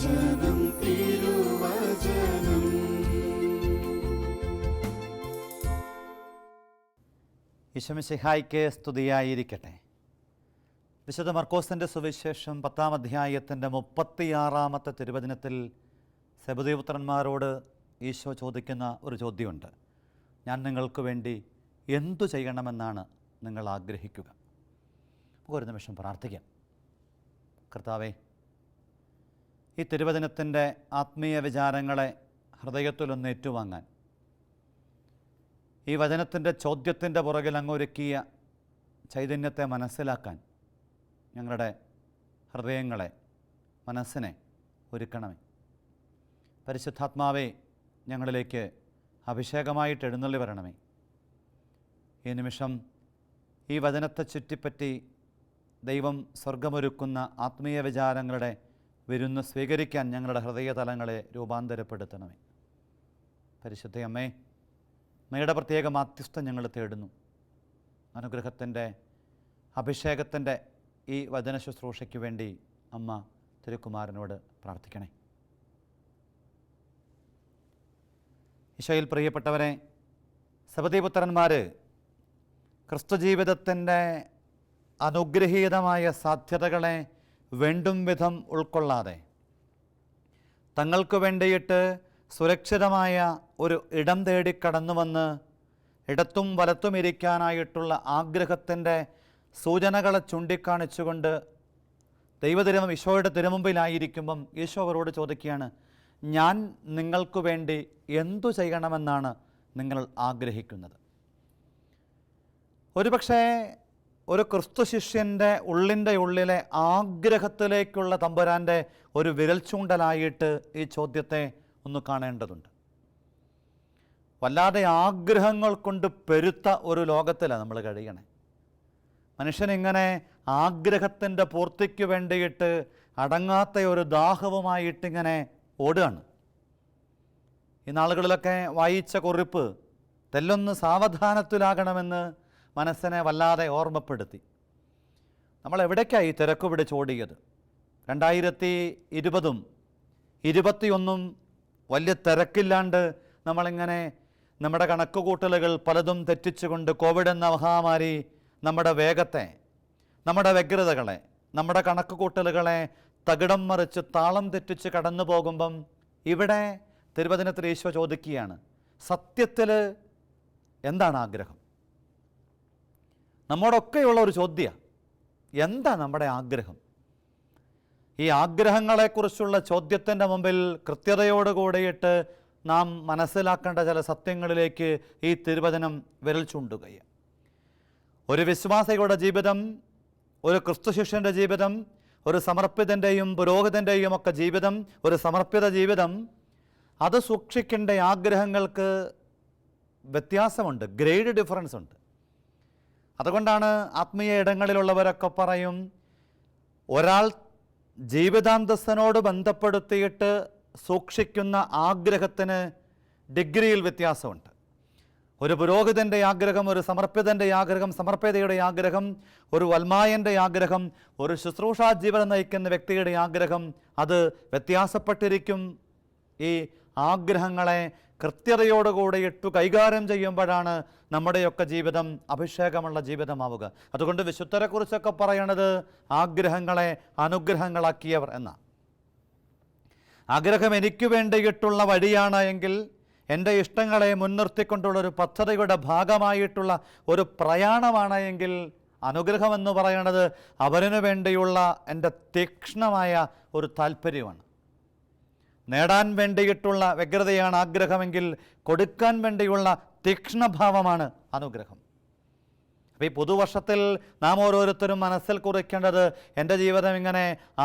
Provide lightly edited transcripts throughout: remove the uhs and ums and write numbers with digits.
തിരുവചനം തിരുവചനം. ഈശോമിശിഹായ്ക്ക് സ്തുതിയായിരിക്കട്ടെ. വിശുദ്ധ മർക്കോസിൻ്റെ സുവിശേഷം 10-ാം അധ്യായത്തിൻ്റെ 36-ാമത്തെ തിരുവചനത്തിൽ സെബെദെപുത്രന്മാരോട് ഈശോ ചോദിക്കുന്ന ഒരു ചോദ്യമുണ്ട്. ഞാൻ നിങ്ങൾക്ക് വേണ്ടി എന്തു ചെയ്യണമെന്നാണ് നിങ്ങൾ ആഗ്രഹിക്കുക? ഒരു നിമിഷം പ്രാർത്ഥിക്കാം. കർത്താവേ, ഈ തിരുവചനത്തിൻ്റെ ആത്മീയ വിചാരങ്ങളെ ഹൃദയത്തിലൊന്ന് ഏറ്റുവാങ്ങാൻ, ഈ വചനത്തിൻ്റെ ചോദ്യത്തിൻ്റെ പുറകിൽ അങ്ങൊരുക്കിയ ചൈതന്യത്തെ മനസ്സിലാക്കാൻ ഞങ്ങളുടെ ഹൃദയങ്ങളെ, മനസ്സിനെ ഒരുക്കണമേ. പരിശുദ്ധാത്മാവേ, ഞങ്ങളിലേക്ക് അഭിഷേകമായിട്ട് എഴുന്നള്ളി വരണമേ. ഈ നിമിഷം ഈ വചനത്തെ ചുറ്റിപ്പറ്റി ദൈവം സ്വർഗമൊരുക്കുന്ന ആത്മീയ വിചാരങ്ങളുടെ വിരുന്ന് സ്വീകരിക്കാൻ ഞങ്ങളുടെ ഹൃദയതലങ്ങളെ രൂപാന്തരപ്പെടുത്തണമേ. പരിശുദ്ധ അമ്മേ, അങ്ങയുടെ പ്രത്യേക മാധ്യസ്ഥം ഞങ്ങൾ തേടുന്നു. അനുഗ്രഹത്തിൻ്റെ, അഭിഷേകത്തിൻ്റെ ഈ വചന ശുശ്രൂഷയ്ക്ക് വേണ്ടി അമ്മ തിരുക്കുമാരനോട് പ്രാർത്ഥിക്കണേ. ഈശോയിൽ പ്രിയപ്പെട്ടവരെ, സെബെദെപുത്രന്മാർ ക്രിസ്തുജീവിതത്തിൻ്റെ അനുഗ്രഹീതമായ സാധ്യതകളെ വേണ്ടും വിധം ഉൾക്കൊള്ളാതെ തങ്ങൾക്ക് വേണ്ടിയിട്ട് സുരക്ഷിതമായ ഒരു ഇടം തേടി കടന്നു വന്ന് ഇടത്തും വലത്തും ഇരിക്കാനായിട്ടുള്ള ആഗ്രഹത്തിൻ്റെ സൂചനകളെ ചൂണ്ടിക്കാണിച്ചുകൊണ്ട് ദൈവതിരുമം ഈശോയുടെ തിരുമുമ്പിലായിരിക്കുമ്പം ഈശോ അവരോട് ചോദിക്കുകയാണ്, ഞാൻ നിങ്ങൾക്ക് വേണ്ടി എന്തു ചെയ്യണമെന്നാണ് നിങ്ങൾ ആഗ്രഹിക്കുന്നത്? ഒരുപക്ഷേ ഒരു ക്രിസ്തു ശിഷ്യൻ്റെ ഉള്ളിൻ്റെ ഉള്ളിലെ ആഗ്രഹത്തിലേക്കുള്ള തമ്പുരാൻ്റെ ഒരു വിരൽ ചൂണ്ടലായിട്ട് ഈ ചോദ്യത്തെ ഒന്ന് കാണേണ്ടതുണ്ട്. വല്ലാതെ ആഗ്രഹങ്ങൾ കൊണ്ട് പെരുത്ത ഒരു ലോകത്തിലാണ് നമ്മൾ കഴിയണേ. മനുഷ്യനിങ്ങനെ ആഗ്രഹത്തിൻ്റെ പൂർത്തിക്ക് വേണ്ടിയിട്ട് അടങ്ങാത്ത ഒരു ദാഹവുമായിട്ടിങ്ങനെ ഓടുകയാണ്. ഈ നാളുകളിലൊക്കെ വായിച്ച കുറിപ്പ് തെല്ലൊന്ന് സാവധാനത്തിലാകണമെന്ന് മനസ്സിനെ വല്ലാതെ ഓർമ്മപ്പെടുത്തി. നമ്മൾ എവിടേക്കായി തിരക്ക് പിടിച്ചോടിയത്? 2020-ഉം 2021 വലിയ തിരക്കില്ലാണ്ട് നമ്മളിങ്ങനെ നമ്മുടെ കണക്കുകൂട്ടലുകൾ പലതും തെറ്റിച്ചുകൊണ്ട് കോവിഡ് എന്ന മഹാമാരി നമ്മുടെ വേഗത്തെ, നമ്മുടെ വ്യഗ്രതകളെ, നമ്മുടെ കണക്കുകൂട്ടലുകളെ തകിടം മറിച്ച് താളം തെറ്റിച്ച് കടന്നു പോകുമ്പം ഇവിടെ തിരുവചനത്തിൽ ഈശോ ചോദിക്കുകയാണ്, സത്യത്തിൽ എന്താണ് ആഗ്രഹം? നമ്മോടൊക്കെയുള്ള ഒരു ചോദ്യം, എന്താ നമ്മുടെ ആഗ്രഹം? ഈ ആഗ്രഹങ്ങളെക്കുറിച്ചുള്ള ചോദ്യത്തിൻ്റെ മുമ്പിൽ കൃത്യതയോട് കൂടിയിട്ട് നാം മനസ്സിലാക്കേണ്ട ചില സത്യങ്ങളിലേക്ക് ഈ തിരുവചനം വിരൽ ചൂണ്ടുകയാണ്. ഒരു വിശ്വാസിയുടെ ജീവിതം, ഒരു ക്രിസ്തു ശിഷ്യൻ്റെ ജീവിതം, ഒരു സമർപ്പിതൻ്റെയും പുരോഹിതൻ്റെയും ഒക്കെ ജീവിതം, ഒരു സമർപ്പിത ജീവിതം, അത് സൂക്ഷിക്കേണ്ട ആഗ്രഹങ്ങൾക്ക് വ്യത്യാസമുണ്ട്, ഗ്രേഡ് ഡിഫറൻസ് ഉണ്ട്. അതുകൊണ്ടാണ് ആത്മീയ ഇടങ്ങളിലുള്ളവരൊക്കെ പറയും, ഒരാൾ ജീവിതാന്തസ്സിനോട് ബന്ധപ്പെടുത്തിയിട്ട് സൂക്ഷിക്കുന്ന ആഗ്രഹത്തിന് ഡിഗ്രിയിൽ വ്യത്യാസമുണ്ട്. ഒരു പുരോഹിതൻ്റെ ആഗ്രഹം, ഒരു സമർപ്പിതൻ്റെ ആഗ്രഹം, സമർപ്പിതയുടെ ആഗ്രഹം, ഒരു വൽമായൻ്റെ ആഗ്രഹം, ഒരു ശുശ്രൂഷാ ജീവിതം നയിക്കുന്ന വ്യക്തിയുടെ ആഗ്രഹം, അത് വ്യത്യാസപ്പെട്ടിരിക്കും. ഈ ആഗ്രഹങ്ങളെ കൃത്യതയോടുകൂടി ഇട്ടു കൈകാര്യം ചെയ്യുമ്പോഴാണ് നമ്മുടെയൊക്കെ ജീവിതം അഭിഷേകമുള്ള ജീവിതമാവുക. അതുകൊണ്ട് വിശുദ്ധരെക്കുറിച്ചൊക്കെ പറയണത് ആഗ്രഹങ്ങളെ അനുഗ്രഹങ്ങളാക്കിയവർ എന്ന. ആഗ്രഹം എനിക്ക് വേണ്ടിയിട്ടുള്ള വഴിയാണ് എങ്കിൽ, എൻ്റെ ഇഷ്ടങ്ങളെ മുൻനിർത്തിക്കൊണ്ടുള്ളൊരു പദ്ധതിയുടെ ഭാഗമായിട്ടുള്ള ഒരു പ്രയാണമാണ് എങ്കിൽ, അനുഗ്രഹമെന്ന് പറയുന്നത് അവരിനു വേണ്ടിയുള്ള എൻ്റെ തീക്ഷ്ണമായ ഒരു താല്പര്യമാണ്. നേടാൻ വേണ്ടിയിട്ടുള്ള വ്യഗ്രതയാണ് ആഗ്രഹമെങ്കിൽ, കൊടുക്കാൻ വേണ്ടിയുള്ള തീക്ഷ്ണഭാവമാണ് അനുഗ്രഹം. അപ്പോൾ ഈ പുതുവർഷത്തിൽ നാം ഓരോരുത്തരും മനസ്സിൽ കുറിക്കേണ്ടത്, എൻ്റെ ജീവിതം ഇങ്ങനെ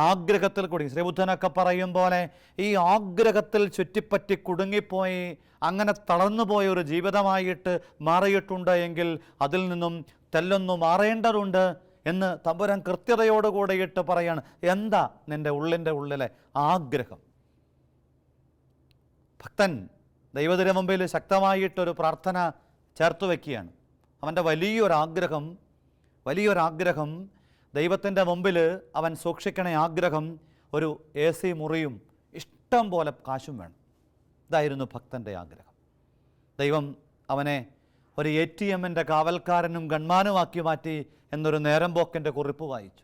ആഗ്രഹത്തിൽ കൂടി, ശ്രീബുദ്ധനൊക്കെ പറയും പോലെ ഈ ആഗ്രഹത്തിൽ ചുറ്റിപ്പറ്റി കുടുങ്ങിപ്പോയി അങ്ങനെ തളർന്നുപോയ ഒരു ജീവിതമായിട്ട് മാറിയിട്ടുണ്ട് എങ്കിൽ അതിൽ നിന്നും തെല്ലൊന്നു മാറേണ്ടതുണ്ട് എന്ന് തമ്പുരാൻ കൃത്യതയോടുകൂടിയിട്ട് പറയാണ്. എന്താ നിൻ്റെ ഉള്ളിൻ്റെ ഉള്ളിലെ ആഗ്രഹം? ഭക്തൻ ദൈവത്തിൻ്റെ മുമ്പിൽ ശക്തമായിട്ടൊരു പ്രാർത്ഥന ചേർത്ത് വയ്ക്കുകയാണ്. അവൻ്റെ വലിയൊരാഗ്രഹം ദൈവത്തിൻ്റെ മുമ്പിൽ അവൻ സൂക്ഷിക്കണ ആഗ്രഹം ഒരു AC മുറിയും ഇഷ്ടം പോലെ കാശും വേണം. ഇതായിരുന്നു ഭക്തൻ്റെ ആഗ്രഹം. ദൈവം അവനെ ഒരു ATM-ൻ്റെ കാവൽക്കാരനും ഗൺമാനുമാക്കി മാറ്റി എന്നൊരു നേരം പോക്കൻ്റെ കുറിപ്പ് വായിച്ചു.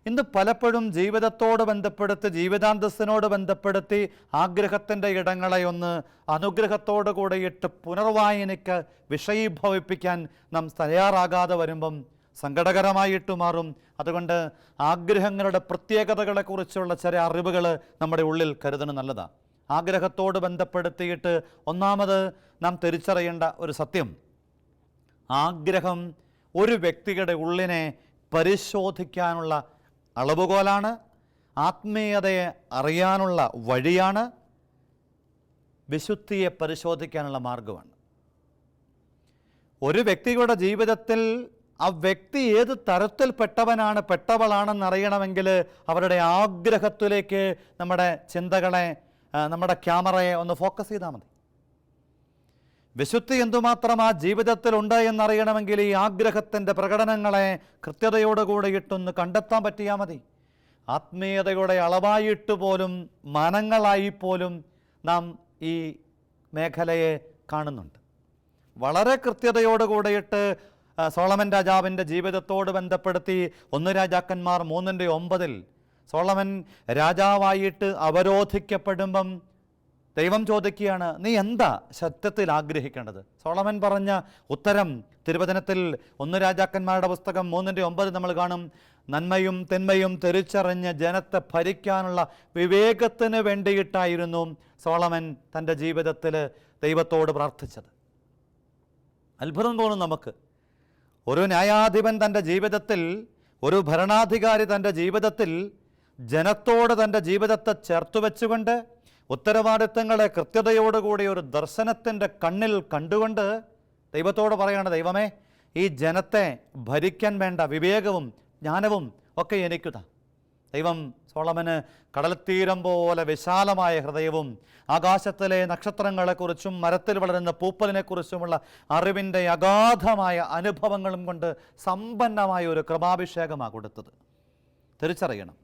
ഇന്ന് പലപ്പോഴും ജീവിതത്തോട് ബന്ധപ്പെടുത്തി, ജീവിതാന്തസ്സിനോട് ബന്ധപ്പെടുത്തി ആഗ്രഹത്തിൻ്റെ ഇടങ്ങളെ ഒന്ന് അനുഗ്രഹത്തോടു കൂടെയിട്ട് പുനർവായനയ്ക്ക് വിഷയീഭവിപ്പിക്കാൻ നാം തയ്യാറാകാതെ വരുമ്പം സങ്കടകരമായിട്ട് മാറും. അതുകൊണ്ട് ആഗ്രഹങ്ങളുടെ പ്രത്യേകതകളെക്കുറിച്ചുള്ള ചില അറിവുകൾ നമ്മുടെ ഉള്ളിൽ കരുതുന്നത് നല്ലതാണ്. ആഗ്രഹത്തോട് ബന്ധപ്പെടുത്തിയിട്ട് ഒന്നാമത് നാം തിരിച്ചറിയേണ്ട ഒരു സത്യം, ആഗ്രഹം ഒരു വ്യക്തിയുടെ ഉള്ളിനെ പരിശോധിക്കാനുള്ള അളവുകോലാണ്, ആത്മീയതയെ അറിയാനുള്ള വഴിയാണ്, വിശുദ്ധിയെ പരിശോധിക്കാനുള്ള മാർഗമാണ്. ഒരു വ്യക്തിയുടെ ജീവിതത്തിൽ ആ വ്യക്തി ഏത് തരത്തിൽപ്പെട്ടവനാണ്, പെട്ടവളാണെന്നറിയണമെങ്കിൽ അവരുടെ ആഗ്രഹത്തിലേക്ക് നമ്മുടെ ചിന്തകളെ, നമ്മുടെ ക്യാമറയെ ഒന്ന് ഫോക്കസ് ചെയ്താൽ മതി. വിശുദ്ധി എന്തുമാത്രം ആ ജീവിതത്തിലുണ്ട് എന്നറിയണമെങ്കിൽ ഈ ആഗ്രഹത്തിൻ്റെ പ്രകടനങ്ങളെ കൃത്യതയോടുകൂടി ഇട്ടൊന്ന് കണ്ടെത്താൻ പറ്റിയാൽ മതി. ആത്മീയതയുടെ അളവായിട്ട് പോലും, മാനങ്ങളായിപ്പോലും നാം ഈ മേഖലയെ കാണുന്നുണ്ട്. വളരെ കൃത്യതയോടുകൂടിയിട്ട് സോളമൻ രാജാവിൻ്റെ ജീവിതത്തോട് ബന്ധപ്പെടുത്തി 1 രാജാക്കന്മാർ 3:9 സോളമൻ രാജാവായിട്ട് അവരോധിക്കപ്പെടുമ്പം ദൈവം ചോദിക്കുകയാണ്, നീ എന്താ സത്യത്തിൽ ആഗ്രഹിക്കേണ്ടത്? സോളമൻ പറഞ്ഞ ഉത്തരം തിരുവചനത്തിൽ 1 രാജാക്കന്മാരുടെ പുസ്തകം 3:9 നമ്മൾ കാണും. നന്മയും തിന്മയും തിരിച്ചറിഞ്ഞ് ജനത്തെ ഭരിക്കാനുള്ള വിവേകത്തിന് വേണ്ടിയിട്ടായിരുന്നു സോളമൻ തൻ്റെ ജീവിതത്തിൽ ദൈവത്തോട് പ്രാർത്ഥിച്ചത്. അത്ഭുതം തോന്നും നമുക്ക്. ഒരു ന്യായാധിപൻ തൻ്റെ ജീവിതത്തിൽ, ഒരു ഭരണാധികാരി തൻ്റെ ജീവിതത്തിൽ ജനത്തോട് തൻ്റെ ജീവിതത്തെ ചേർത്ത് വെച്ചുകൊണ്ട് ഉത്തരവാദിത്തങ്ങളെ കൃത്യതയോടുകൂടി ഒരു ദർശനത്തിൻ്റെ കണ്ണിൽ കണ്ടുകൊണ്ട് ദൈവത്തോട് പറയാണ്, ദൈവമേ, ഈ ജനത്തെ ഭരിക്കാൻ വേണ്ട വിവേകവും ജ്ഞാനവും ഒക്കെ എനിക്കുതാ. ദൈവം സോളമന് കടൽത്തീരം പോലെ വിശാലമായ ഹൃദയവും ആകാശത്തിലെ നക്ഷത്രങ്ങളെക്കുറിച്ചും മരത്തിൽ വളരുന്ന പൂപ്പലിനെക്കുറിച്ചുമുള്ള അറിവിൻ്റെ അഗാധമായ അനുഭവങ്ങളും കൊണ്ട് സമ്പന്നമായ ഒരു കൃപാഭിഷേകമാണ് കൊടുത്തത്. തിരിച്ചറിയണം.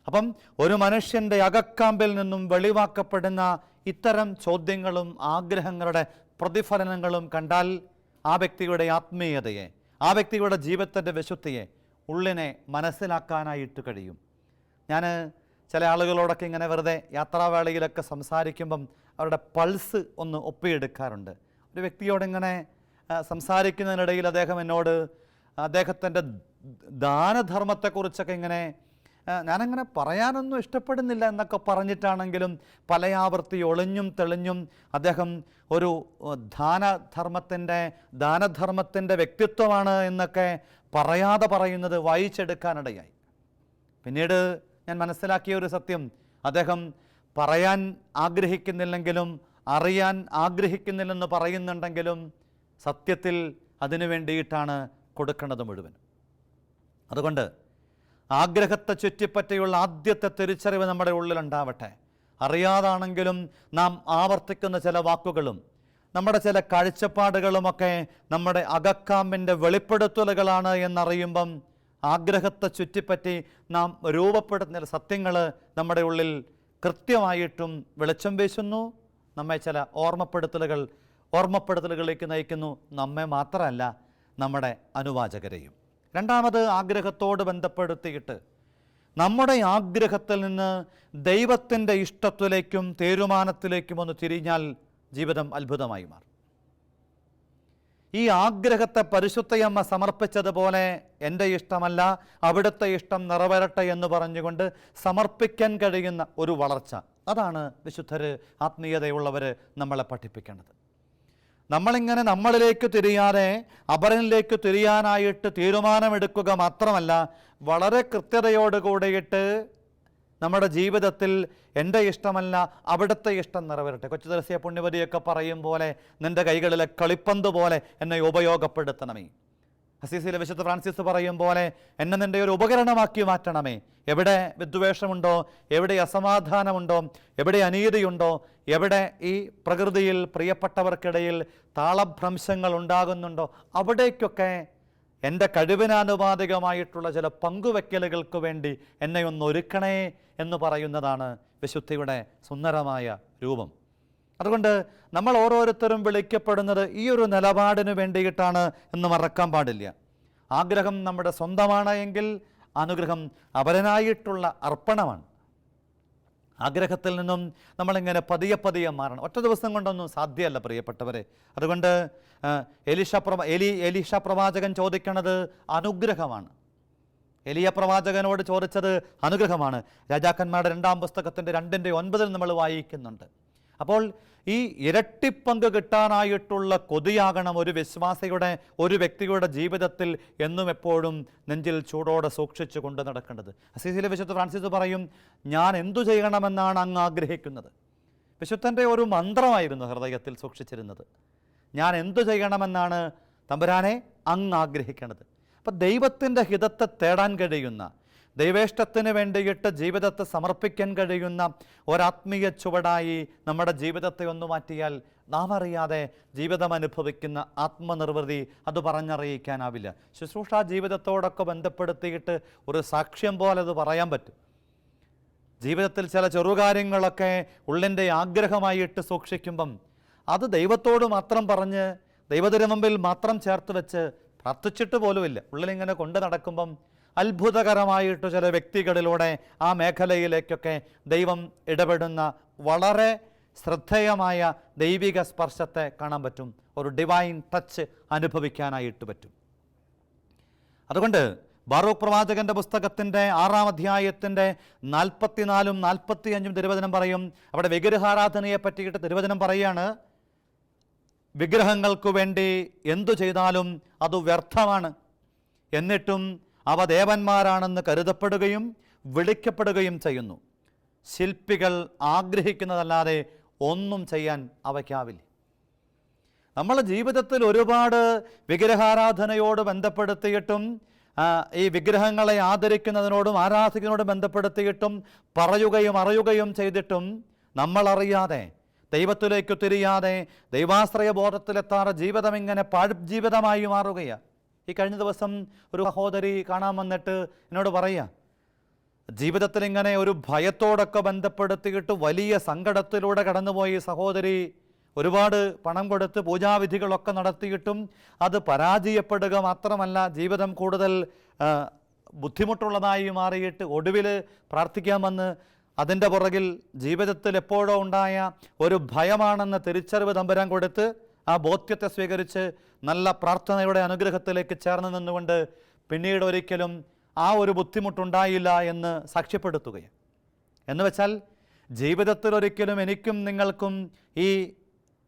അപ്പം ഒരു മനുഷ്യൻ്റെ അകക്കാമ്പിൽ നിന്നും വെളിവാക്കപ്പെടുന്ന ഇത്തരം ചോദ്യങ്ങളും ആഗ്രഹങ്ങളുടെ പ്രതിഫലനങ്ങളും കണ്ടാൽ ആ വ്യക്തിയുടെ ആത്മീയതയെ, ആ വ്യക്തിയുടെ ജീവിതത്തിൻ്റെ വിശുദ്ധിയെ, ഉള്ളിനെ മനസ്സിലാക്കാനായിട്ട് കഴിയും. ഞാൻ ചില ആളുകളോടൊക്കെ ഇങ്ങനെ വെറുതെ യാത്രാവേളയിലൊക്കെ സംസാരിക്കുമ്പം അവരുടെ പൾസ് ഒന്ന് ഒപ്പിയെടുക്കാറുണ്ട്. ഒരു വ്യക്തിയോടിങ്ങനെ സംസാരിക്കുന്നതിനിടയിൽ അദ്ദേഹം എന്നോട് അദ്ദേഹത്തിൻ്റെ ദാനധർമ്മത്തെക്കുറിച്ചൊക്കെ ഇങ്ങനെ, ഞാനങ്ങനെ പറയാനൊന്നും ഇഷ്ടപ്പെടുന്നില്ല എന്നൊക്കെ പറഞ്ഞിട്ടാണെങ്കിലും പലയാവർത്തി ഒളിഞ്ഞും തെളിഞ്ഞും അദ്ദേഹം ഒരു ദാനധർമ്മത്തിൻ്റെ വ്യക്തിത്വമാണ് എന്നൊക്കെ പറയാതെ പറയുന്നത് വായിച്ചെടുക്കാനിടയായി. പിന്നീട് ഞാൻ മനസ്സിലാക്കിയ ഒരു സത്യം, അദ്ദേഹം പറയാൻ ആഗ്രഹിക്കുന്നില്ലെങ്കിലും അറിയാൻ ആഗ്രഹിക്കുന്നില്ലെന്ന് പറയുന്നുണ്ടെങ്കിലും സത്യത്തിൽ അതിനു വേണ്ടിയിട്ടാണ് കൊടുക്കേണ്ടത് മുഴുവൻ. അതുകൊണ്ട് ആഗ്രഹത്തെ ചുറ്റിപ്പറ്റിയുള്ള ആദ്യത്തെ തിരിച്ചറിവ് നമ്മുടെ ഉള്ളിലുണ്ടാവട്ടെ. അറിയാതാണെങ്കിലും നാം ആവർത്തിക്കുന്ന ചില വാക്കുകളും നമ്മുടെ ചില കാഴ്ചപ്പാടുകളുമൊക്കെ നമ്മുടെ അകക്കാമ്പിൻ്റെ വെളിപ്പെടുത്തലുകളാണ് എന്നറിയുമ്പം ആഗ്രഹത്തെ ചുറ്റിപ്പറ്റി നാം രൂപപ്പെടുത്തുന്ന സത്യങ്ങൾ നമ്മുടെ ഉള്ളിൽ കൃത്യമായിട്ടും വെളിച്ചം വീശുന്നു. നമ്മെ ചില ഓർമ്മപ്പെടുത്തലുകളിലേക്ക് നയിക്കുന്നു. നമ്മെ മാത്രമല്ല, നമ്മുടെ അനുവാചകരെയും. രണ്ടാമത്, ആഗ്രഹത്തോട് ബന്ധപ്പെടുത്തിയിട്ട് നമ്മുടെ ആഗ്രഹത്തിൽ നിന്ന് ദൈവത്തിൻ്റെ ഇഷ്ടത്തിലേക്കും തീരുമാനത്തിലേക്കും ഒന്ന് തിരിഞ്ഞാൽ ജീവിതം അത്ഭുതമായി മാറും. ഈ ആഗ്രഹത്തെ പരിശുദ്ധയമ്മ സമർപ്പിച്ചതുപോലെ എൻ്റെ ഇഷ്ടമല്ല അവിടുത്തെ ഇഷ്ടം നിറവേറട്ടെ എന്ന് പറഞ്ഞുകൊണ്ട് സമർപ്പിക്കാൻ കഴിയുന്ന ഒരു വളർച്ച, അതാണ് വിശുദ്ധർ, ആത്മീയതയുള്ളവർ നമ്മളെ പഠിപ്പിക്കേണ്ടത്. നമ്മളിങ്ങനെ നമ്മളിലേക്ക് തിരിയാതെ അപരനിലേക്ക് തിരിയാനായിട്ട് തീരുമാനമെടുക്കുക മാത്രമല്ല, വളരെ കൃത്യതയോടുകൂടിയിട്ട് നമ്മുടെ ജീവിതത്തിൽ എൻ്റെ ഇഷ്ടമല്ല അവിടുത്തെ ഇഷ്ടം നിറവേറട്ടെ. കൊച്ചു ത്രേസ്യ പുണ്യവതിയൊക്കെ പറയും പോലെ, നിൻ്റെ കൈകളിലെ കളിപ്പന്ത് പോലെ എന്നെ ഉപയോഗപ്പെടുത്തണമേ. അസീസിയിലെ വിശുദ്ധ ഫ്രാൻസിസ് പറയും പോലെ, എന്നെ നിൻ്റെ ഒരു ഉപകരണമാക്കി മാറ്റണമേ. എവിടെ വിദ്വേഷമുണ്ടോ, എവിടെ അസമാധാനമുണ്ടോ, എവിടെ അനീതിയുണ്ടോ, എവിടെ ഈ പ്രകൃതിയിൽ പ്രിയപ്പെട്ടവർക്കിടയിൽ താളഭ്രംശങ്ങൾ ഉണ്ടാകുന്നുണ്ടോ, അവിടേക്കൊക്കെ എൻ്റെ കഴിവിനാനുപാതികമായിട്ടുള്ള ചില പങ്കുവെക്കലുകൾക്ക് വേണ്ടി എന്നെ ഒന്ന് ഒരുക്കണേ എന്ന് പറയുന്നതാണ് വിശുദ്ധിയുടെ സുന്ദരമായ രൂപം. അതുകൊണ്ട് നമ്മൾ ഓരോരുത്തരും വിളിക്കപ്പെടുന്നത് ഈ ഒരു നിലപാടിന് വേണ്ടിയിട്ടാണ് എന്ന് മറക്കാൻ പാടില്ല. ആഗ്രഹം നമ്മുടെ സ്വന്തമാണ് എങ്കിൽ അനുഗ്രഹം അപരനായിട്ടുള്ള അർപ്പണമാണ്. ആഗ്രഹത്തിൽ നിന്നും നമ്മളിങ്ങനെ പതിയെ പതിയെ മാറണം. ഒറ്റ ദിവസം കൊണ്ടൊന്നും സാധ്യമല്ല പ്രിയപ്പെട്ടവരെ. അതുകൊണ്ട് എലീഷ പ്രവാചകൻ ചോദിക്കുന്നത് അനുഗ്രഹമാണ്. എലിയ പ്രവാചകനോട് ചോദിച്ചത് അനുഗ്രഹമാണ്. രാജാക്കന്മാരുടെ 2-ാം പുസ്തകത്തിൻ്റെ 2:9 നമ്മൾ വായിക്കുന്നുണ്ട്. അപ്പോൾ ഈ ഇരട്ടിപ്പങ്ക് കിട്ടാനായിട്ടുള്ള കൊതിയാകണം ഒരു വിശ്വാസിയുടെ, ഒരു വ്യക്തിയുടെ ജീവിതത്തിൽ എന്നും എപ്പോഴും നെഞ്ചിൽ ചൂടോടെ സൂക്ഷിച്ചു കൊണ്ട് നടക്കേണ്ടത്. അസീസിലെ വിശുദ്ധ ഫ്രാൻസിസ് പറയും, ഞാൻ എന്തു ചെയ്യണമെന്നാണ് അങ്ങ് ആഗ്രഹിക്കുന്നത്. വിശുദ്ധൻ്റെ ഒരു മന്ത്രമായിരുന്നു ഹൃദയത്തിൽ സൂക്ഷിച്ചിരുന്നത്. ഞാൻ എന്തു ചെയ്യണമെന്നാണ് തമ്പുരാനെ അങ്ങ് ആഗ്രഹിക്കേണ്ടത്. അപ്പം ദൈവത്തിൻ്റെ ഹിതത്തെ തേടാൻ കഴിയുന്ന, ദൈവേഷ്ടത്തിന് വേണ്ടിയിട്ട് ജീവിതത്തെ സമർപ്പിക്കാൻ കഴിയുന്ന ഒരാത്മീയ ചുവടായി നമ്മുടെ ജീവിതത്തെ ഒന്ന് മാറ്റിയാൽ നാം അറിയാതെ ജീവിതം അനുഭവിക്കുന്ന ആത്മനിർവൃതി അത് പറഞ്ഞറിയിക്കാനാവില്ല. ശുശ്രൂഷാ ജീവിതത്തോടൊക്കെ ബന്ധപ്പെടുത്തിയിട്ട് ഒരു സാക്ഷ്യം പോലെ അത് പറയാൻ പറ്റും. ജീവിതത്തിൽ ചില ചെറുകാര്യങ്ങളൊക്കെ ഉള്ളിൻ്റെ ആഗ്രഹമായിട്ട് സൂക്ഷിക്കുമ്പം അത് ദൈവത്തോട് മാത്രം പറഞ്ഞ് ദൈവത്തിൻ്റെ മുമ്പിൽ മാത്രം ചേർത്ത് വെച്ച് പ്രാർത്ഥിച്ചിട്ട് പോലുമില്ല, ഉള്ളിലിങ്ങനെ കൊണ്ട് നടക്കുമ്പം അത്ഭുതകരമായിട്ട് ചില വ്യക്തികളിലൂടെ ആ മേഖലയിലേക്കൊക്കെ ദൈവം ഇടപെടുന്ന വളരെ ശ്രദ്ധേയമായ ദൈവിക സ്പർശത്തെ കാണാൻ പറ്റും. ഒരു ഡിവൈൻ ടച്ച് അനുഭവിക്കാനായിട്ട് പറ്റും. അതുകൊണ്ട് ബാറൂക്ക് പ്രവാചകന്റെ പുസ്തകത്തിൻ്റെ 6-ാം അധ്യായത്തിൻ്റെ 44-ഉം 45-ഉം തിരുവചനം പറയും. അവിടെ വിഗ്രഹാരാധനയെ പറ്റിയിട്ട് തിരുവചനം പറയുകയാണ്, വിഗ്രഹങ്ങൾക്കു വേണ്ടി എന്തു ചെയ്താലും അത് വ്യർത്ഥമാണ്, എന്നിട്ടും അവ ദേവന്മാരാണെന്ന് കരുതപ്പെടുകയും വിളിക്കപ്പെടുകയും ചെയ്യുന്നു. ശില്പികൾ ആഗ്രഹിക്കുന്നതല്ലാതെ ഒന്നും ചെയ്യാൻ അവയ്ക്കാവില്ല. നമ്മൾ ജീവിതത്തിൽ ഒരുപാട് വിഗ്രഹാരാധനയോട് ബന്ധപ്പെടുത്തിയിട്ടും ഈ വിഗ്രഹങ്ങളെ ആദരിക്കുന്നതിനോടും ആരാധിക്കുന്നതിനോടും ബന്ധപ്പെടുത്തിയിട്ടും പറയുകയും അറിയുകയും ചെയ്തിട്ടും നമ്മളറിയാതെ, ദൈവത്തിലേക്ക് തിരിയാതെ, ദൈവാശ്രയ ബോധത്തിലെത്താറ് ജീവിതം ഇങ്ങനെ പാഴ്ജീവിതമായി മാറുകയാണ്. ഈ കഴിഞ്ഞ ദിവസം ഒരു സഹോദരി കാണാൻ വന്നിട്ട് എന്നോട് പറയുക, ജീവിതത്തിൽ ഇങ്ങനെ ഒരു ഭയത്തോടൊക്കെ ബന്ധപ്പെടുത്തിയിട്ട് വലിയ സങ്കടത്തിലൂടെ കടന്നുപോയി സഹോദരി ഒരുപാട് പണം കൊടുത്ത് പൂജാവിധികളൊക്കെ നടത്തിയിട്ടും അത് പരാജയപ്പെടുക മാത്രമല്ല, ജീവിതം കൂടുതൽ ബുദ്ധിമുട്ടുള്ളതായി മാറിയിട്ട് ഒടുവിൽ പ്രാർത്ഥിക്കാമെന്ന് അതിൻ്റെ പുറകിൽ ജീവിതത്തിൽ എപ്പോഴോ ഉണ്ടായ ഒരു ഭയമാണെന്ന തിരിച്ചറിവ് തമ്പുരാൻ കൊടുത്ത് ആ ബോധ്യത്തെ സ്വീകരിച്ച് നല്ല പ്രാർത്ഥനയുടെ അനുഗ്രഹത്തിലേക്ക് ചേർന്ന് നിന്നുകൊണ്ട് പിന്നീട് ഒരിക്കലും ആ ഒരു ബുദ്ധിമുട്ടുണ്ടായില്ല എന്ന് സാക്ഷ്യപ്പെടുത്തുകയാണ്. എന്ന് വെച്ചാൽ ജീവിതത്തിൽ ഒരിക്കലും എനിക്കും നിങ്ങൾക്കും ഈ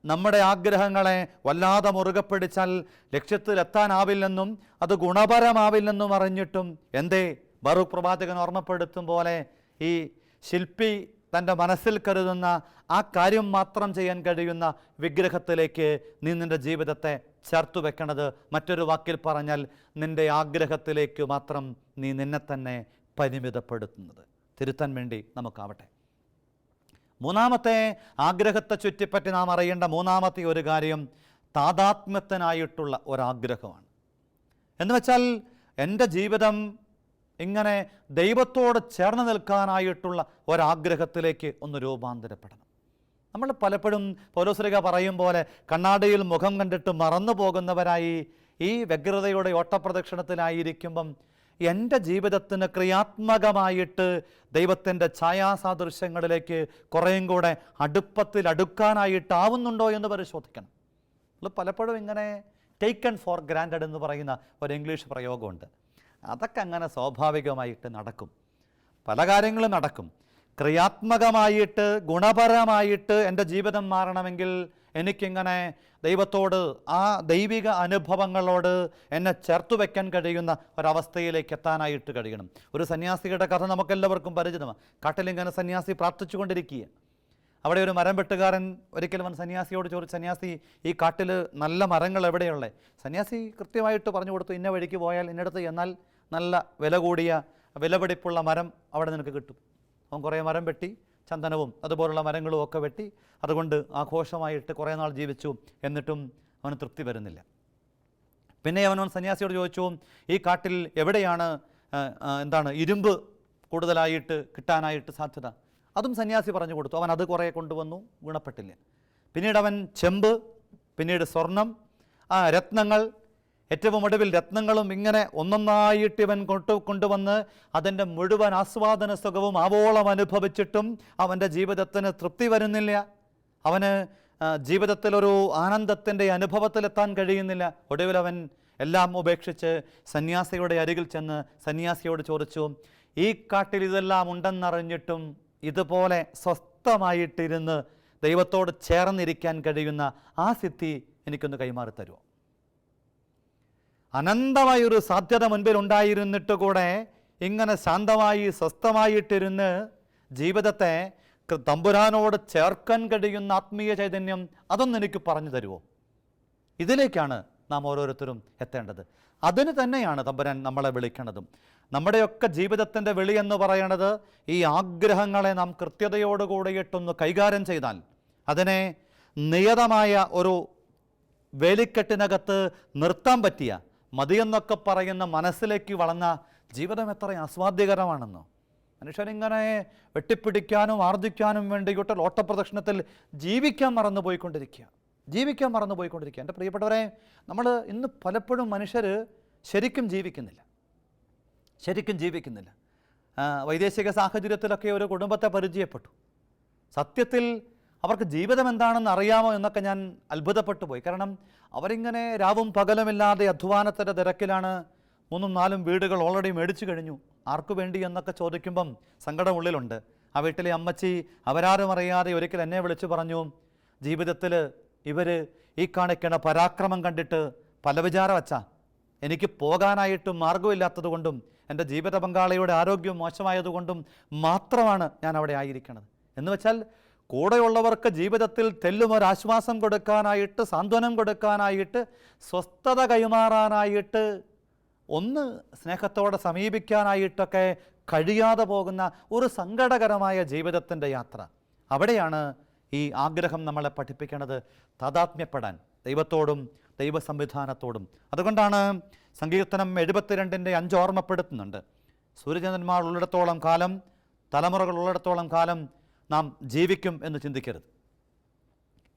നമ്മുടെ ആഗ്രഹങ്ങളെ വല്ലാതെ മുറുകെ പിടിച്ചാൽ ലക്ഷ്യത്തിലെത്താനാവില്ലെന്നും അത് ഗുണപരമാവില്ലെന്നും അറിഞ്ഞിട്ടും എന്തേ ബറൂക്ക് പ്രവാചകൻ ഓർമ്മപ്പെടുത്തും പോലെ ഈ ശില്പി തൻ്റെ മനസ്സിൽ കരുതുന്ന ആ കാര്യം മാത്രം ചെയ്യാൻ കഴിയുന്ന വിഗ്രഹത്തിലേക്ക് നീ നിൻ്റെ ജീവിതത്തെ ചേർത്തു വെക്കണത്, മറ്റൊരു വാക്കിൽ പറഞ്ഞാൽ നിൻ്റെ ആഗ്രഹത്തിലേക്ക് മാത്രം നീ നിന്നെ തന്നെ പരിമിതപ്പെടുത്തുന്നത് തിരുത്താൻ വേണ്ടി നമുക്കാവട്ടെ. മൂന്നാമത്തെ ആഗ്രഹത്തെ ചുറ്റിപ്പറ്റി നാം അറിയേണ്ട മൂന്നാമത്തെ ഒരു കാര്യം താതാത്മ്യത്തിനായിട്ടുള്ള ഒരാഗ്രഹമാണ്. എന്ന് വെച്ചാൽ എൻ്റെ ജീവിതം ഇങ്ങനെ ദൈവത്തോട് ചേർന്ന് നിൽക്കാനായിട്ടുള്ള ഒരാഗ്രഹത്തിലേക്ക് ഒന്ന് രൂപാന്തരപ്പെടണം. നമ്മൾ പലപ്പോഴും പൗലോസ്ലീഹ പറയും പോലെ കണ്ണാടിയിൽ മുഖം കണ്ടിട്ട് മറന്നു പോകുന്നവരായി ഈ വ്യഗ്രതയുടെ ഓട്ടപ്രദക്ഷിണത്തിലായിരിക്കുമ്പം എൻ്റെ ജീവിതത്തിന് ക്രിയാത്മകമായിട്ട് ദൈവത്തിൻ്റെ ഛായാസാദൃശ്യങ്ങളിലേക്ക് കുറേയും കൂടെ അടുപ്പത്തിലടുക്കാനായിട്ടാവുന്നുണ്ടോ എന്ന് പരിശോധിക്കണം. നമ്മൾ പലപ്പോഴും ഇങ്ങനെ ടേക്കൺ ഫോർ ഗ്രാൻറ്റഡ് എന്ന് പറയുന്ന ഒരു ഇംഗ്ലീഷ് പ്രയോഗമുണ്ട്. അതൊക്കെ അങ്ങനെ സ്വാഭാവികമായിട്ട് നടക്കും, പല കാര്യങ്ങളും നടക്കും. ക്രിയാത്മകമായിട്ട് ഗുണപരമായിട്ട് എൻ്റെ ജീവിതം മാറണമെങ്കിൽ എനിക്കിങ്ങനെ ദൈവത്തോട് ആ ദൈവിക അനുഭവങ്ങളോട് എന്നെ ചേർത്തു വയ്ക്കാൻ കഴിയുന്ന ഒരവസ്ഥയിലേക്ക് എത്താനായിട്ട് കഴിയണം. ഒരു സന്യാസിയുടെ കഥ നമുക്കെല്ലാവർക്കും പരിചിതമാണ്. കാട്ടിലിങ്ങനെ സന്യാസി പ്രാർത്ഥിച്ചുകൊണ്ടിരിക്കുക. അവിടെ ഒരു മരം വെട്ടുകാരൻ ഒരിക്കലും അവൻ സന്യാസിയോട് ചോദിച്ചു, സന്യാസി ഈ കാട്ടിൽ നല്ല മരങ്ങൾ എവിടെയുള്ളത്? സന്യാസി കൃത്യമായിട്ട് പറഞ്ഞു കൊടുത്തു, ഇന്ന വഴിക്ക് പോയാൽ ഇന്നടത്ത് എന്നാൽ നല്ല വില കൂടിയ വിലപിടിപ്പുള്ള മരം അവിടെ നിനക്ക് കിട്ടും. അവൻ കുറേ മരം വെട്ടി, ചന്ദനവും അതുപോലുള്ള മരങ്ങളും ഒക്കെ വെട്ടി അതുകൊണ്ട് ആഘോഷമായിട്ട് കുറേ നാൾ ജീവിച്ചു. എന്നിട്ടും അവന് തൃപ്തി വരുന്നില്ല. പിന്നെ അവൻ സന്യാസിയോട് ചോദിച്ചു, ഈ കാട്ടിൽ എവിടെയാണ് ഇരുമ്പ് കൂടുതലായിട്ട് കിട്ടാനായിട്ട് സാധ്യത? അതും സന്യാസി പറഞ്ഞു കൊടുത്തു. അവൻ അത് കുറേ കൊണ്ടുവന്നു, ഗുണപ്പെട്ടില്ല. പിന്നീട് അവൻ ചെമ്പ്, പിന്നീട് സ്വർണം, രത്നങ്ങൾ, ഏറ്റവും ഒടുവിൽ രത്നങ്ങളും ഇങ്ങനെ ഒന്നൊന്നായിട്ട് ഇവൻ കൊണ്ടുവന്ന് അതിൻ്റെ മുഴുവൻ ആസ്വാദന സുഖവും ആവോളം അനുഭവിച്ചിട്ടും അവൻ്റെ ജീവിതത്തിന് തൃപ്തി വരുന്നില്ല. അവന് ജീവിതത്തിലൊരു ആനന്ദത്തിൻ്റെ അനുഭവത്തിലെത്താൻ കഴിയുന്നില്ല. ഒടുവിൽ അവൻ എല്ലാം ഉപേക്ഷിച്ച് സന്യാസിയുടെ അരികിൽ ചെന്ന് സന്യാസിയോട് ചോദിച്ചു, ഈ കാട്ടിൽ ഇതെല്ലാം ഉണ്ടെന്നറിഞ്ഞിട്ടും ഇതുപോലെ സ്വസ്ഥമായിട്ടിരുന്ന് ദൈവത്തോട് ചേർന്നിരിക്കാൻ കഴിയുന്ന ആ സിദ്ധി എനിക്കൊന്ന് കൈമാറി തരുമോ? അനന്തമായൊരു സാധ്യത മുൻപിൽ ഉണ്ടായിരുന്നിട്ട് കൂടെ ഇങ്ങനെ ശാന്തമായി സ്വസ്ഥമായിട്ടിരുന്ന് ജീവിതത്തെ തമ്പുരാനോട് ചേർക്കാൻ കഴിയുന്ന ആത്മീയ ചൈതന്യം അതൊന്നും എനിക്ക് പറഞ്ഞു തരുമോ? ഇതിലേക്കാണ് നാം ഓരോരുത്തരും എത്തേണ്ടത്. അതിന് തന്നെയാണ് തമ്പുരാൻ നമ്മളെ വിളിക്കണതും. നമ്മുടെയൊക്കെ ജീവിതത്തിൻ്റെ വിളി എന്ന് പറയണത് ഈ ആഗ്രഹങ്ങളെ നാം കൃത്യതയോടുകൂടിയിട്ടൊന്ന് കൈകാര്യം ചെയ്താൽ, അതിനെ നിയതമായ ഒരു വേലിക്കെട്ടിനകത്ത് നിർത്താൻ പറ്റിയ, മതിയെന്നൊക്കെ പറയുന്ന മനസ്സിലേക്ക് വളർന്ന ജീവിതം എത്ര ആസ്വാദ്യകരമാണെന്നോ. മനുഷ്യനിങ്ങനെ വെട്ടിപ്പിടിക്കാനും ആർജിക്കാനും വേണ്ടിയിട്ട് ഓട്ടപ്രദക്ഷിണത്തിൽ ജീവിക്കാൻ മറന്നു പോയിക്കൊണ്ടിരിക്കുക. എൻ്റെ പ്രിയപ്പെട്ടവരെ, നമ്മൾ ഇന്ന് പലപ്പോഴും മനുഷ്യർ ശരിക്കും ജീവിക്കുന്നില്ല. വൈദേശിക സാഹചര്യത്തിലൊക്കെ ഒരു കുടുംബത്തെ പരിചയപ്പെട്ടു. സത്യത്തിൽ അവർക്ക് ജീവിതം എന്താണെന്ന് അറിയാമോ എന്നൊക്കെ ഞാൻ അത്ഭുതപ്പെട്ടു പോയി. കാരണം അവരിങ്ങനെ രാവും പകലുമില്ലാതെ അധ്വാനത്തിൻ്റെ തിരക്കിലാണ്. 3-4 വീടുകൾ ഓൾറെഡി മേടിച്ചു കഴിഞ്ഞു. ആർക്കു വേണ്ടി എന്നൊക്കെ ചോദിക്കുമ്പം സങ്കടം ഉള്ളിലുണ്ട്. ആ വീട്ടിലെ അമ്മച്ചി അവരാരും അറിയാതെ ഒരിക്കൽ എന്നെ വിളിച്ചു പറഞ്ഞു, ജീവിതത്തിൽ ഇവർ ഈ കാണിക്കണ പരാക്രമം കണ്ടിട്ട് പല വിചാരം വച്ചാ, എനിക്ക് പോകാനായിട്ടും മാർഗമില്ലാത്തത് കൊണ്ടും എൻ്റെ ജീവിത പങ്കാളിയുടെ ആരോഗ്യം മോശമായതുകൊണ്ടും മാത്രമാണ് ഞാൻ അവിടെ ആയിരിക്കണത്. എന്ന് വെച്ചാൽ കൂടെയുള്ളവർക്ക് ജീവിതത്തിൽ തെല്ലുമൊരാശ്വാസം കൊടുക്കാനായിട്ട്, സാന്ത്വനം കൊടുക്കാനായിട്ട്, സ്വസ്ഥത കൈമാറാനായിട്ട്, ഒന്ന് സ്നേഹത്തോടെ സമീപിക്കാനായിട്ടൊക്കെ കഴിയാതെ പോകുന്ന ഒരു സങ്കടകരമായ ജീവിതത്തിൻ്റെ യാത്ര. അവിടെയാണ് ഈ ആഗ്രഹം നമ്മളെ പഠിപ്പിക്കുന്നത്, താതാത്മ്യപ്പെടാൻ ദൈവത്തോടും ദൈവ സംവിധാനത്തോടും. അതുകൊണ്ടാണ് സങ്കീർത്തനം 72:5 ഓർമ്മപ്പെടുത്തുന്നുണ്ട്, സൂര്യചന്ദ്രന്മാർ ഉള്ളിടത്തോളം കാലം, തലമുറകൾ ഉള്ളിടത്തോളം കാലം നാം ജീവിക്കും എന്ന് ചിന്തിക്കരുത്.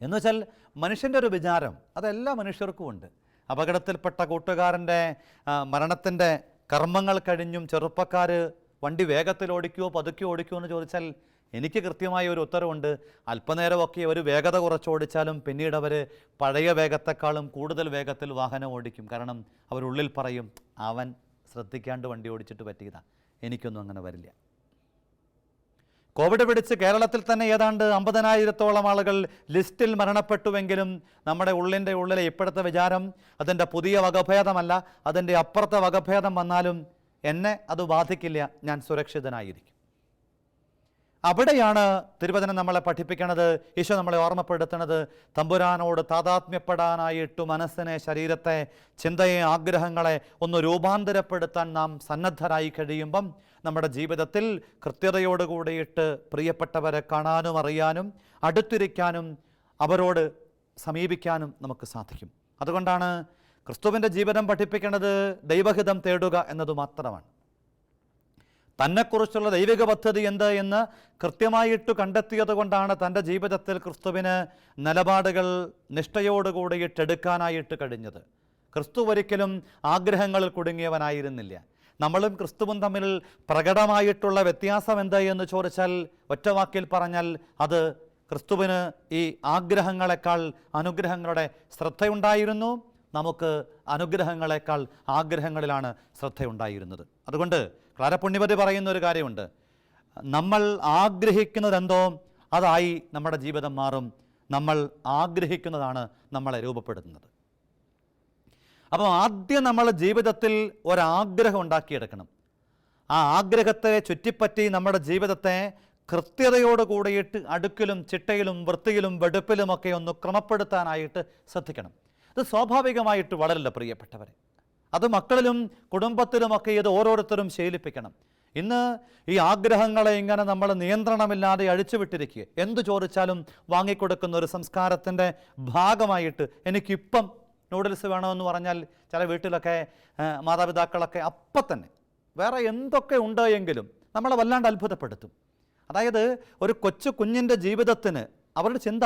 എന്നുവെച്ചാൽ മനുഷ്യൻ്റെ ഒരു വിചാരം അതെല്ലാ മനുഷ്യർക്കും ഉണ്ട്. അപകടത്തിൽപ്പെട്ട കൂട്ടുകാരൻ്റെ മരണത്തിൻ്റെ കർമ്മങ്ങൾ കഴിഞ്ഞും ചെറുപ്പക്കാർ വണ്ടി വേഗത്തിൽ ഓടിക്കുമോ പതുക്കെ ഓടിക്കുമോ എന്ന് ചോദിച്ചാൽ എനിക്ക് കൃത്യമായ ഒരു ഉത്തരവുണ്ട്. അല്പനേരമൊക്കെ ഒരു വേഗത കുറച്ചോടിച്ചാലും പിന്നീട് അവർ പഴയ വേഗത്തെക്കാളും കൂടുതൽ വേഗത്തിൽ വാഹനം ഓടിക്കും. കാരണം അവരുള്ളിൽ പറയും, അവൻ ശ്രദ്ധിക്കാണ്ട് വണ്ടി ഓടിച്ചിട്ട് പറ്റിയതാ, എനിക്കൊന്നും അങ്ങനെ വരില്ല. കോവിഡ് പിടിച്ച് കേരളത്തിൽ തന്നെ ഏതാണ്ട് 50,000-ഓളം ആളുകൾ ലിസ്റ്റിൽ മരണപ്പെട്ടുവെങ്കിലും നമ്മുടെ ഉള്ളിലെ ഇപ്പോഴത്തെ വിചാരം അതിൻ്റെ പുതിയ വകഭേദമല്ല, അതിൻ്റെ അപ്പുറത്തെ വകഭേദം വന്നാലും എന്നെ അത് ബാധിക്കില്ല, ഞാൻ സുരക്ഷിതനായിരിക്കും. അവിടെയാണ് തിരുവചനം നമ്മളെ പഠിപ്പിക്കണത്, ഈശോ നമ്മളെ ഓർമ്മപ്പെടുത്തുന്നത്, തമ്പുരാനോട് താതാത്മ്യപ്പെടാനായിട്ട് മനസ്സിനെ, ശരീരത്തെ, ചിന്തയെ, ആഗ്രഹങ്ങളെ ഒന്ന് രൂപാന്തരപ്പെടുത്താൻ നാം സന്നദ്ധരായി കഴിയുമ്പം നമ്മുടെ ജീവിതത്തിൽ കൃത്യതയോടുകൂടിയിട്ട് പ്രിയപ്പെട്ടവരെ കാണാനും അറിയാനും അടുത്തിരിക്കാനും അവരോട് സമീപിക്കാനും നമുക്ക് സാധിക്കും. അതുകൊണ്ടാണ് ക്രിസ്തുവിൻ്റെ ജീവിതം പഠിപ്പിക്കുന്നത് ദൈവഹിതം തേടുക എന്നത് മാത്രമാണ്. തന്നെക്കുറിച്ചുള്ള ദൈവിക പദ്ധതി എന്ത് എന്ന് കൃത്യമായിട്ട് കണ്ടെത്തിയത് കൊണ്ടാണ് തൻ്റെ ജീവിതത്തിൽ ക്രിസ്തുവിന് നിലപാടുകൾ നിഷ്ഠയോടുകൂടിയിട്ടെടുക്കാനായിട്ട് കഴിഞ്ഞത്. ക്രിസ്തു ഒരിക്കലും ആഗ്രഹങ്ങളിൽ കുടുങ്ങിയവനായിരുന്നില്ല. നമ്മളും ക്രിസ്തുവും തമ്മിൽ പ്രകടമായിട്ടുള്ള വ്യത്യാസം എന്ത് എന്ന് ചോദിച്ചാൽ, ഒറ്റവാക്കിൽ പറഞ്ഞാൽ അത് ക്രിസ്തുവിന് ഈ ആഗ്രഹങ്ങളെക്കാൾ അനുഗ്രഹങ്ങളുടെ ശ്രദ്ധയുണ്ടായിരുന്നു. നമുക്ക് അനുഗ്രഹങ്ങളെക്കാൾ ആഗ്രഹങ്ങളിലാണ് ശ്രദ്ധയുണ്ടായിരുന്നത്. അതുകൊണ്ട് ക്ലാരപുണ്യവതി പറയുന്ന ഒരു കാര്യമുണ്ട്, നമ്മൾ ആഗ്രഹിക്കുന്നതെന്തോ അതായി നമ്മുടെ ജീവിതം മാറും. നമ്മൾ ആഗ്രഹിക്കുന്നതാണ് നമ്മളെ രൂപപ്പെടുത്തുന്നത്. അപ്പോൾ ആദ്യം നമ്മൾ ജീവിതത്തിൽ ഒരാഗ്രഹം ഉണ്ടാക്കിയെടുക്കണം. ആ ആഗ്രഹത്തെ ചുറ്റിപ്പറ്റി നമ്മുടെ ജീവിതത്തെ കൃത്യതയോട് കൂടിയിട്ട് അടുക്കിലും ചിട്ടയിലും വൃത്തിയിലും വെടുപ്പിലുമൊക്കെ ഒന്ന് ക്രമപ്പെടുത്താനായിട്ട് ശ്രദ്ധിക്കണം. ഇത് സ്വാഭാവികമായിട്ട് വളരില്ല പ്രിയപ്പെട്ടവരെ. അത് മക്കളിലും കുടുംബത്തിലുമൊക്കെ ഇത് ഓരോരുത്തരും ശീലിപ്പിക്കണം. ഇന്ന് ഈ ആഗ്രഹങ്ങളെ ഇങ്ങനെ നമ്മൾ നിയന്ത്രണമില്ലാതെ അഴിച്ചുവിട്ടിരിക്കുക, എന്തു ചോദിച്ചാലും വാങ്ങിക്കൊടുക്കുന്ന ഒരു സംസ്കാരത്തിൻ്റെ ഭാഗമായിട്ട് എനിക്കിപ്പം നൂഡിൽസ് വേണമെന്ന് പറഞ്ഞാൽ ചില വീട്ടിലൊക്കെ മാതാപിതാക്കളൊക്കെ അപ്പം തന്നെ വേറെ എന്തൊക്കെ ഉണ്ട് എങ്കിലും നമ്മളെ വല്ലാണ്ട് അത്ഭുതപ്പെടുത്തും. അതായത് ഒരു കൊച്ചു കുഞ്ഞിൻ്റെ ജീവിതത്തിന് അവരുടെ ചിന്ത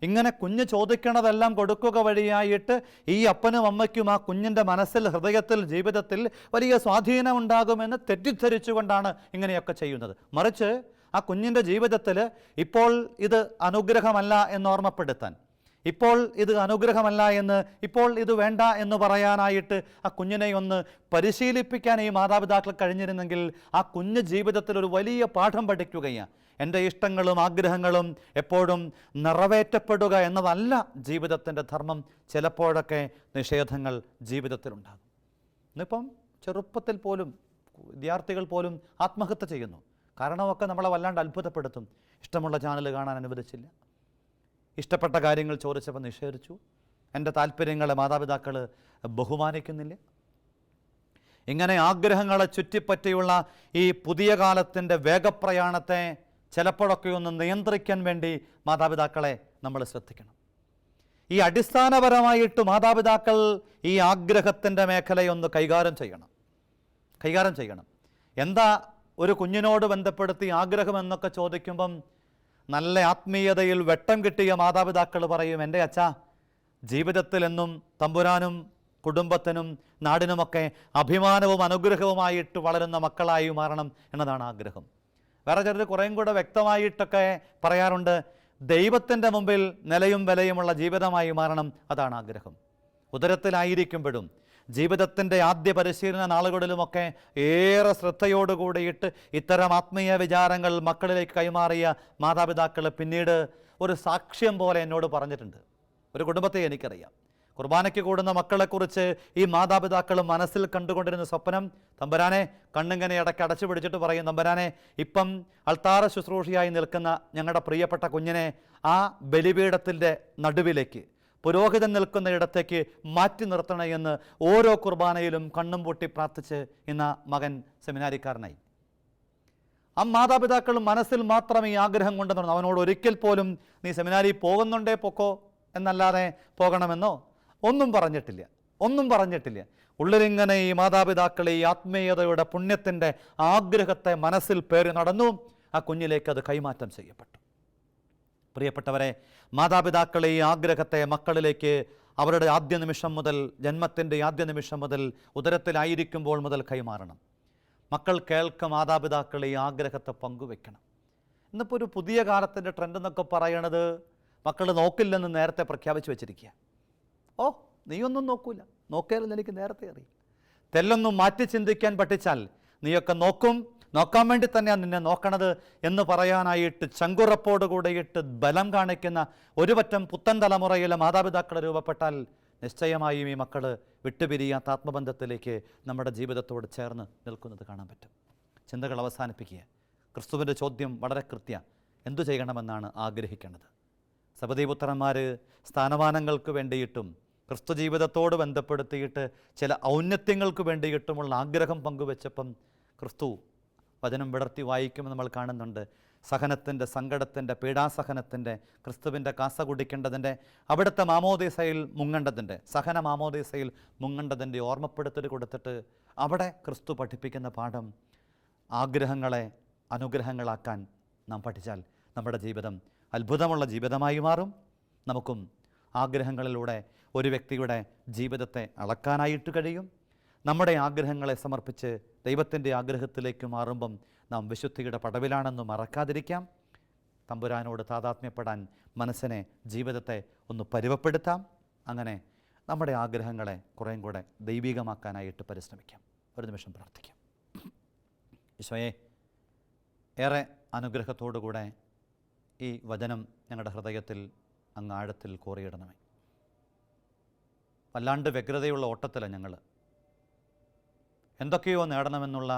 ഇങ്ങനെ കുഞ്ഞ് ചോദിക്കണതെല്ലാം കൊടുക്കുക വഴിയായിട്ട് ഈ അപ്പനും അമ്മയ്ക്കും ആ കുഞ്ഞിൻ്റെ മനസ്സിൽ, ഹൃദയത്തിൽ, ജീവിതത്തിൽ വലിയ സ്വാധീനം ഉണ്ടാകുമെന്ന് തെറ്റിദ്ധരിച്ചുകൊണ്ടാണ് ഇങ്ങനെയൊക്കെ ചെയ്യുന്നത്. മറിച്ച് ആ കുഞ്ഞിൻ്റെ ജീവിതത്തിൽ ഇപ്പോൾ ഇത് അനുഗ്രഹമല്ല എന്ന് ഓർമ്മപ്പെടുത്താൻ, ഇപ്പോൾ ഇത് അനുഗ്രഹമല്ല എന്ന്, ഇപ്പോൾ ഇത് വേണ്ട എന്ന് പറയാനായിട്ട് ആ കുഞ്ഞിനെ ഒന്ന് പരിശീലിപ്പിക്കാൻ ഈ മാതാപിതാക്കൾ കഴിഞ്ഞിരുന്നെങ്കിൽ ആ കുഞ്ഞ് ജീവിതത്തിൽ ഒരു വലിയ പാഠം പഠിക്കുകയാണ്. എൻ്റെ ഇഷ്ടങ്ങളും ആഗ്രഹങ്ങളും എപ്പോഴും നിറവേറ്റപ്പെടുക എന്നതല്ല ജീവിതത്തിൻ്റെ ധർമ്മം. ചിലപ്പോഴൊക്കെ നിഷേധങ്ങൾ ജീവിതത്തിലുണ്ടാകും. ഇന്നിപ്പം ചെറുപ്പത്തിൽ പോലും വിദ്യാർത്ഥികൾ പോലും ആത്മഹത്യ ചെയ്യുന്നു. കാരണമൊക്കെ നമ്മളെ വല്ലാണ്ട് അത്ഭുതപ്പെടുത്തും. ഇഷ്ടമുള്ള ചാനൽ കാണാൻ അനുവദിച്ചില്ല, ഇഷ്ടപ്പെട്ട കാര്യങ്ങൾ ചോദിച്ചപ്പോൾ നിഷേധിച്ചു, എൻ്റെ താല്പര്യങ്ങളെ മാതാപിതാക്കൾ ബഹുമാനിക്കുന്നില്ല. ഇങ്ങനെ ആഗ്രഹങ്ങളെ ചുറ്റിപ്പറ്റിയുള്ള ഈ പുതിയ കാലത്തിൻ്റെ വേഗപ്രയാണത്തെ ചിലപ്പോഴൊക്കെ ഒന്ന് നിയന്ത്രിക്കാൻ വേണ്ടി മാതാപിതാക്കളെ നമ്മൾ ശ്രദ്ധിക്കണം. ഈ അടിസ്ഥാനപരമായിട്ട് മാതാപിതാക്കൾ ഈ ആഗ്രഹത്തിൻ്റെ മേഖലയൊന്ന് കൈകാര്യം ചെയ്യണം. എന്താ ഒരു കുഞ്ഞിനോട് ബന്ധപ്പെടുത്തി ആഗ്രഹം എന്നൊക്കെ ചോദിക്കുമ്പം നല്ല ആത്മീയതയിൽ വെട്ടം കിട്ടിയ മാതാപിതാക്കൾ പറയും, എൻ്റെ അച്ഛാ, ജീവിതത്തിൽ എന്നും തമ്പുരാനും കുടുംബത്തിനും നാടിനുമൊക്കെ അഭിമാനവും അനുഗ്രഹവുമായിട്ട് വളരുന്ന മക്കളായി മാറണം എന്നതാണ് ആഗ്രഹം. വേറെ ചിലർ കുറേയും കൂടെ വ്യക്തമായിട്ടൊക്കെ പറയാറുണ്ട്, ദൈവത്തിൻ്റെ മുമ്പിൽ നിലയും വിലയുമുള്ള ജീവിതമായി മാറണം, അതാണ് ആഗ്രഹം. ഉദരത്തിലായിരിക്കുമ്പോഴും ജീവിതത്തിൻ്റെ ആദ്യ പരിശീലന നാളുകളിലുമൊക്കെ ഏറെ ശ്രദ്ധയോടുകൂടിയിട്ട് ഇത്തരം ആത്മീയ വിചാരങ്ങൾ മക്കളിലേക്ക് കൈമാറിയ മാതാപിതാക്കൾ പിന്നീട് ഒരു സാക്ഷ്യം പോലെ എന്നോട് പറഞ്ഞിട്ടുണ്ട്. ഒരു കുടുംബത്തെ എനിക്കറിയാം, കുർബാനയ്ക്ക് കൂടുന്ന മക്കളെക്കുറിച്ച് ഈ മാതാപിതാക്കൾ മനസ്സിൽ കണ്ടുകൊണ്ടിരുന്ന സ്വപ്നം, തമ്പുരാനെ, കണ്ണിങ്ങനെ ഇടയ്ക്ക് അടച്ചു പിടിച്ചിട്ട് പറയും, തമ്പുരാനെ, ഇപ്പം അൾത്താര ശുശ്രൂഷയായി നിൽക്കുന്ന ഞങ്ങളുടെ പ്രിയപ്പെട്ട കുഞ്ഞിനെ ആ ബലിപീഠത്തിൻ്റെ നടുവിലേക്ക്, പുരോഹിതൻ നിൽക്കുന്ന ഇടത്തേക്ക് മാറ്റി നിർത്തണേ എന്ന് ഓരോ കുർബാനയിലും കണ്ണും പൊട്ടി പ്രാർത്ഥിച്ച് ഇന്ന് മകൻ സെമിനാരിക്കാരനായി. ആ മാതാപിതാക്കൾ മനസ്സിൽ മാത്രം ഈ ആഗ്രഹം കൊണ്ടെന്ന് അവനോട് ഒരിക്കൽ പോലും നീ സെമിനാരി പോകുന്നുണ്ടേ പൊക്കോ എന്നല്ലാതെ പോകണമെന്നോ ഒന്നും പറഞ്ഞിട്ടില്ല. ഉള്ളിലിങ്ങനെ ഈ മാതാപിതാക്കൾ ഈ ആത്മീയതയുടെ പുണ്യത്തിൻ്റെ ആഗ്രഹത്തെ മനസ്സിൽ പേറി നടന്നു. ആ കുഞ്ഞിലേക്ക് അത് കൈമാറ്റം ചെയ്യപ്പെട്ടു. പ്രിയപ്പെട്ടവരെ, മാതാപിതാക്കളെ ഈ ആഗ്രഹത്തെ മക്കളിലേക്ക് അവരുടെ ആദ്യ നിമിഷം മുതൽ, ജന്മത്തിൻ്റെ ആദ്യ നിമിഷം മുതൽ, ഉദരത്തിലായിരിക്കുമ്പോൾ മുതൽ കൈമാറണം. മക്കൾ കേൾക്ക മാതാപിതാക്കളെ ഈ ആഗ്രഹത്തെ പങ്കുവെക്കണം. ഇന്നിപ്പോൾ ഒരു പുതിയ കാലത്തിൻ്റെ ട്രെൻഡ് എന്നൊക്കെ പറയണത് മക്കൾ നോക്കില്ലെന്ന് നേരത്തെ പ്രഖ്യാപിച്ചു വെച്ചിരിക്കുക. ഓ, നീയൊന്നും നോക്കൂല, നോക്കിയാലെന്ന് എനിക്ക് നേരത്തെ അറിയാം. തെല്ലൊന്നും മാറ്റി ചിന്തിക്കാൻ പഠിച്ചാൽ നീയൊക്കെ നോക്കാൻ വേണ്ടി തന്നെയാണ് നിന്നെ നോക്കണത് എന്ന് പറയാനായിട്ട് ചങ്കുറപ്പോട് കൂടിയിട്ട് ബലം കാണിക്കുന്ന ഒരു പറ്റം പുത്തൻ തലമുറയിലെ മാതാപിതാക്കൾ രൂപപ്പെട്ടാൽ നിശ്ചയമായും ഈ മക്കൾ വിട്ടുപിരിയാത്ത ആത്മബന്ധത്തിലേക്ക് നമ്മുടെ ജീവിതത്തോട് ചേർന്ന് നിൽക്കുന്നത് കാണാൻ പറ്റും. ചിന്തകൾ അവസാനിപ്പിക്കുക. ക്രിസ്തുവിൻ്റെ ചോദ്യം വളരെ എന്തു ചെയ്യണമെന്നാണ് ആഗ്രഹിക്കേണ്ടത്? സബദീപുത്രന്മാർ സ്ഥാനമാനങ്ങൾക്ക് വേണ്ടിയിട്ടും ക്രിസ്തു ജീവിതത്തോട് ബന്ധപ്പെടുത്തിയിട്ട് ചില ഔന്നത്യങ്ങൾക്ക് വേണ്ടിയിട്ടുമുള്ള ആഗ്രഹം പങ്കുവെച്ചപ്പം ക്രിസ്തു വചനം വിടർത്തി വായിക്കുമ്പോൾ നമ്മൾ കാണുന്നുണ്ട്, സഹനത്തിൻ്റെ, സങ്കടത്തിൻ്റെ, പീഡാസഹനത്തിൻ്റെ, ക്രിസ്തുവിൻ്റെ കാസ കുടിക്കേണ്ടതിൻ്റെ, അവിടുത്തെ മാമോദീസയിൽ മുങ്ങേണ്ടതിൻ്റെ, സഹന മാമോദീസയിൽ മുങ്ങേണ്ടതിൻ്റെ ഓർമ്മപ്പെടുത്തൽ കൊടുത്തിട്ട് അവിടെ ക്രിസ്തു പഠിപ്പിക്കുന്ന പാഠം, ആഗ്രഹങ്ങളെ അനുഗ്രഹങ്ങളാക്കാൻ നാം പഠിച്ചാൽ നമ്മുടെ ജീവിതം അത്ഭുതമുള്ള ജീവിതമായി മാറും. നമുക്കും ആഗ്രഹങ്ങളിലൂടെ ഒരു വ്യക്തിയുടെ ജീവിതത്തെ അളക്കാനായിട്ട് കഴിയും. നമ്മുടെ ആഗ്രഹങ്ങളെ സമർപ്പിച്ച് ദൈവത്തിൻ്റെ ആഗ്രഹത്തിലേക്ക് മാറുമ്പം നാം വിശുദ്ധിയുടെ പടവിലാണെന്ന് മറക്കാതിരിക്കാം. തമ്പുരാനോട് താതാത്മ്യപ്പെടാൻ മനസ്സിനെ, ജീവിതത്തെ ഒന്ന് പരുവപ്പെടുത്താം. അങ്ങനെ നമ്മുടെ ആഗ്രഹങ്ങളെ കുറേയും കൂടെ ദൈവികമാക്കാനായിട്ട് പരിശ്രമിക്കാം. ഒരു നിമിഷം പ്രാർത്ഥിക്കാം. ഈശോയെ, ഏറെ അനുഗ്രഹത്തോടുകൂടെ ഈ വചനം ഞങ്ങളുടെ ഹൃദയത്തിൽ അങ്ങ് ആഴത്തിൽ കോറിയിടണമേ. വല്ലാണ്ട് വ്യഗ്രതയുള്ള ഓട്ടത്തിലാണ് ഞങ്ങൾ. എന്തൊക്കെയോ നേടണമെന്നുള്ള,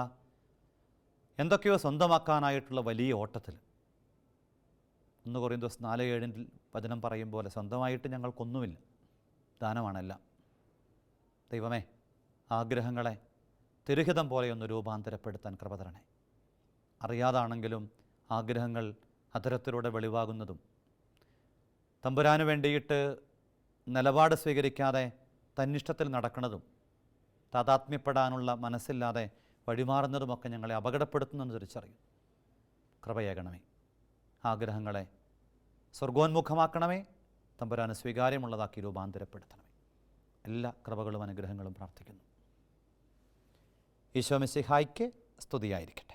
എന്തൊക്കെയോ സ്വന്തമാക്കാനായിട്ടുള്ള വലിയ ഓട്ടത്തിൽ. 1 കൊറിന്തോസ് 4:7 വചനം പറയും പോലെ സ്വന്തമായിട്ട് ഞങ്ങൾക്കൊന്നുമില്ല, ദാനമാണെല്ലാം. ദൈവമേ, ആഗ്രഹങ്ങളെ തിരുഹിതം പോലെയൊന്ന് രൂപാന്തരപ്പെടുത്താൻ കൃപ തരണേ. അറിയാതാണെങ്കിലും ആഗ്രഹങ്ങൾ അത്തരത്തിലൂടെ വെളിവാകുന്നതും, തമ്പുരാന് വേണ്ടിയിട്ട് നിലപാട് സ്വീകരിക്കാതെ തന്നിഷ്ടത്തിൽ നടക്കുന്നതും, താതാത്മ്യപ്പെടാനുള്ള മനസ്സില്ലാതെ വഴിമാറുന്നതുമൊക്കെ ഞങ്ങളെ അപകടപ്പെടുത്തുന്നെന്ന് തിരിച്ചറിയും. കൃപയേകണമേ. ആഗ്രഹങ്ങളെ സ്വർഗോന്മുഖമാക്കണമേ. തമ്പുരാന് സ്വീകാര്യമുള്ളതാക്കി രൂപാന്തരപ്പെടുത്തണമേ. എല്ലാ കൃപകളും അനുഗ്രഹങ്ങളും പ്രാർത്ഥിക്കുന്നു. ഈശോ മിശിഹായ്ക്ക് സ്തുതിയായിരിക്കട്ടെ.